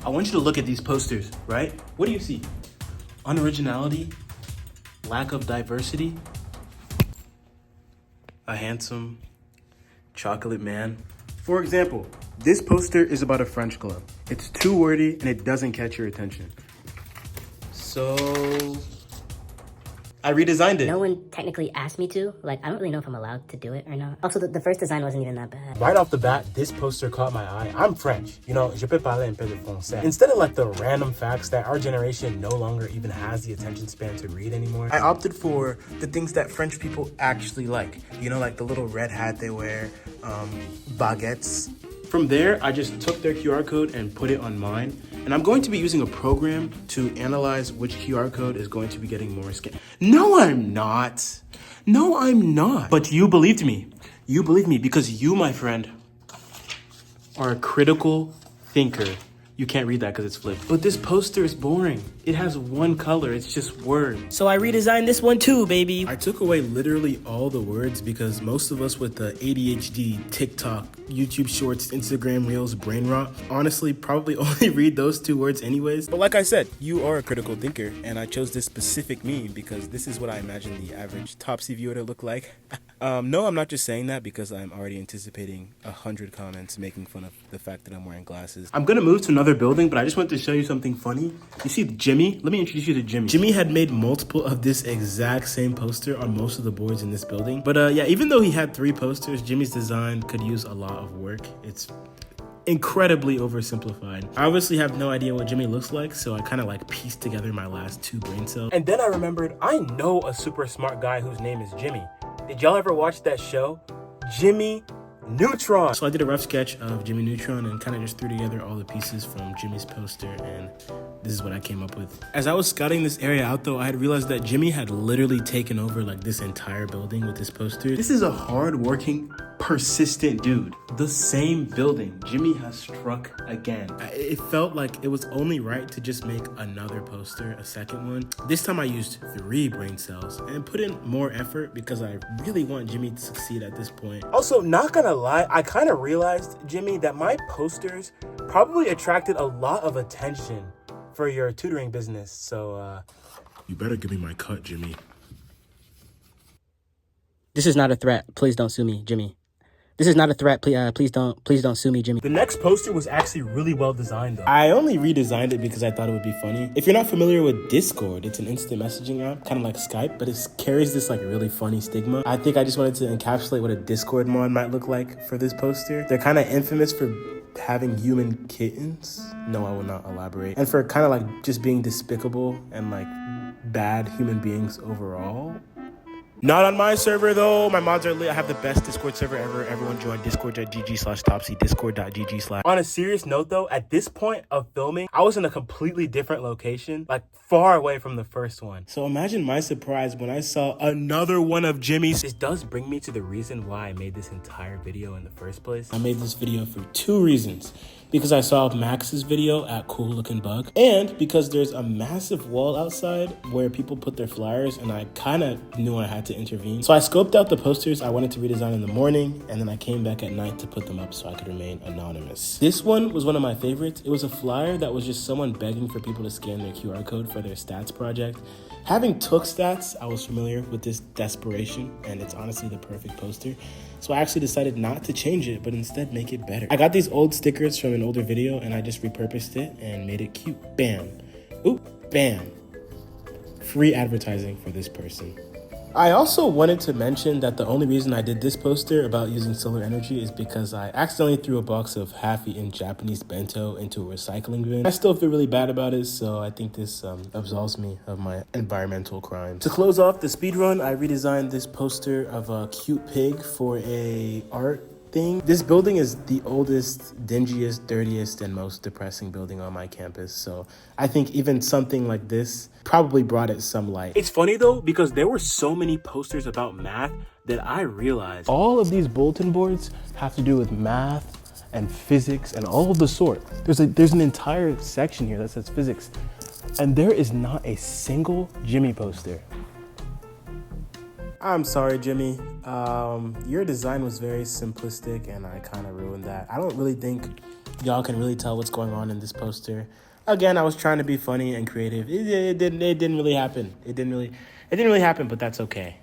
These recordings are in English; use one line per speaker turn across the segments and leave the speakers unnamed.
I want you to look at these posters, right? What do you see? Unoriginality, lack of diversity, a handsome chocolate man. For example, this poster is about a French club. It's too wordy and it doesn't catch your attention. So I redesigned it.
No one technically asked me to. Like, I don't really know if I'm allowed to do it or not. Also, the first design wasn't even that bad.
Right off the bat, this poster caught my eye. I'm French, you know, je peux parler un peu de français. Instead of like the random facts that our generation no longer even has the attention span to read anymore, I opted for the things that French people actually like. You know, like the little red hat they wear, baguettes. From there, I just took their QR code and put it on mine. And I'm going to be using a program to analyze which QR code is going to be getting more scanned. No, I'm not. No, I'm not. But you believed me. You believed me because you, my friend, are a critical thinker. You can't read that because it's flipped. But this poster is boring. It has one color. It's just words.
So I redesigned this one too, baby.
I took away literally all the words because most of us with the ADHD, TikTok, YouTube Shorts, Instagram Reels, brain rot, honestly probably only read those 2 words anyways. But like I said, you are a critical thinker, and I chose this specific meme because this is what I imagine the average Topsy viewer to look like. No, I'm not just saying that because I'm already anticipating 100 comments making fun of the fact that I'm wearing glasses. I'm gonna move to another building, but I just wanted to show you something funny. You see Jimmy? Let me introduce you to Jimmy. Jimmy had made multiple of this exact same poster on most of the boards in this building. But yeah, even though he had 3 posters, Jimmy's design could use a lot of work. It's incredibly oversimplified. I obviously have no idea what Jimmy looks like, so I kind of like pieced together my last 2 brain cells. And then I remembered, I know a super smart guy whose name is Jimmy. Did y'all ever watch that show? Jimmy Neutron. So I did a rough sketch of Jimmy Neutron and kind of just threw together all the pieces from Jimmy's poster, and this is what I came up with. As I was scouting this area out though, I had realized that Jimmy had literally taken over like this entire building with this poster. This is a hard-working, persistent dude. The same building, Jimmy has struck again. It felt like it was only right to just make another poster, a second one. This time I used 3 brain cells and put in more effort because I really want Jimmy to succeed at this point. Also, not gonna lie, I kind of realized, Jimmy, that my posters probably attracted a lot of attention for your tutoring business, so you better give me my cut, Jimmy.
This is not a threat. Please don't sue me, Jimmy. This is not a threat. Please don't sue me, Jimmy.
The next poster was actually really well designed though. I only redesigned it because I thought it would be funny. If you're not familiar with Discord, it's an instant messaging app, kind of like Skype, but it carries this like really funny stigma. I think I just wanted to encapsulate what a Discord mod might look like for this poster. They're kind of infamous for having human kittens. No, I will not elaborate. And for kind of like just being despicable and like bad human beings overall. Not on my server though. My mods are lit. I have the best Discord server ever. Everyone join discord.gg/Topsy, discord.gg/. On a serious note though, at this point of filming, I was in a completely different location, like far away from the first one. So imagine my surprise when I saw another one of Jimmy's. This does bring me to the reason why I made this entire video in the first place. I made this video for 2 reasons. Because I saw Max's video at Cool Looking Bug, and because there's a massive wall outside where people put their flyers, and I kind of knew I had to intervene. So I scoped out the posters I wanted to redesign in the morning, and then I came back at night to put them up so I could remain anonymous. This one was one of my favorites. It was a flyer that was just someone begging for people to scan their QR code for their stats project. Having took stats, I was familiar with this desperation, and it's honestly the perfect poster. So I actually decided not to change it, but instead make it better. I got these old stickers from an older video, and I just repurposed it and made it cute. Bam. Oop, bam. Free advertising for this person. I also wanted to mention that the only reason I did this poster about using solar energy is because I accidentally threw a box of half-eaten Japanese bento into a recycling bin. I still feel really bad about it, so I think this absolves me of my environmental crimes. To close off the speedrun, I redesigned this poster of a cute pig for a art thing. This building is the oldest, dingiest, dirtiest, and most depressing building on my campus, so I think even something like this probably brought it some light. It's funny though, because there were so many posters about math that I realized all of these bulletin boards have to do with math and physics and all of the sort. There's an entire section here that says physics, and there is not a single Jimmy poster. I'm sorry, Jimmy. Your design was very simplistic and I kind of ruined that. I don't really think y'all can really tell what's going on in this poster. Again, I was trying to be funny and creative. It didn't really happen. It didn't really happen, but that's okay.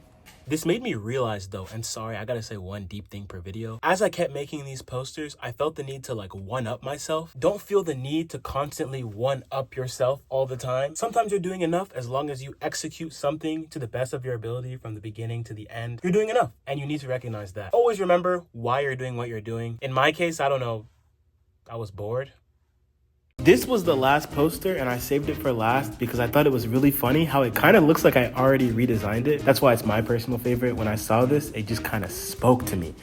This made me realize though, and sorry, I gotta say one deep thing per video. As I kept making these posters, I felt the need to like one-up myself. Don't feel the need to constantly one-up yourself all the time. Sometimes you're doing enough as long as you execute something to the best of your ability from the beginning to the end. You're doing enough, and you need to recognize that. Always remember why you're doing what you're doing. In my case, I don't know, I was bored. This was the last poster and I saved it for last because I thought it was really funny how it kind of looks like I already redesigned it. That's why it's my personal favorite. When I saw this, it just kind of spoke to me.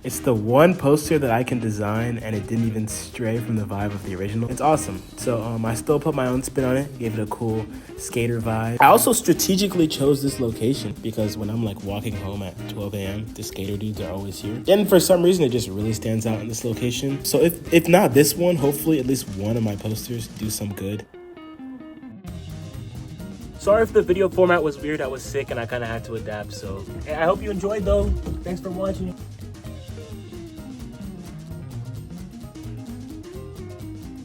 It's the one poster that I can design and it didn't even stray from the vibe of the original. It's awesome. So I still put my own spin on it, gave it a cool skater vibe. I also strategically chose this location because when I'm like walking home at 12 a.m., the skater dudes are always here. And for some reason, it just really stands out in this location. So if not this one, hopefully at least one of my posters do some good. Sorry if the video format was weird. I was sick and I kind of had to adapt. So I hope you enjoyed though. Thanks for watching.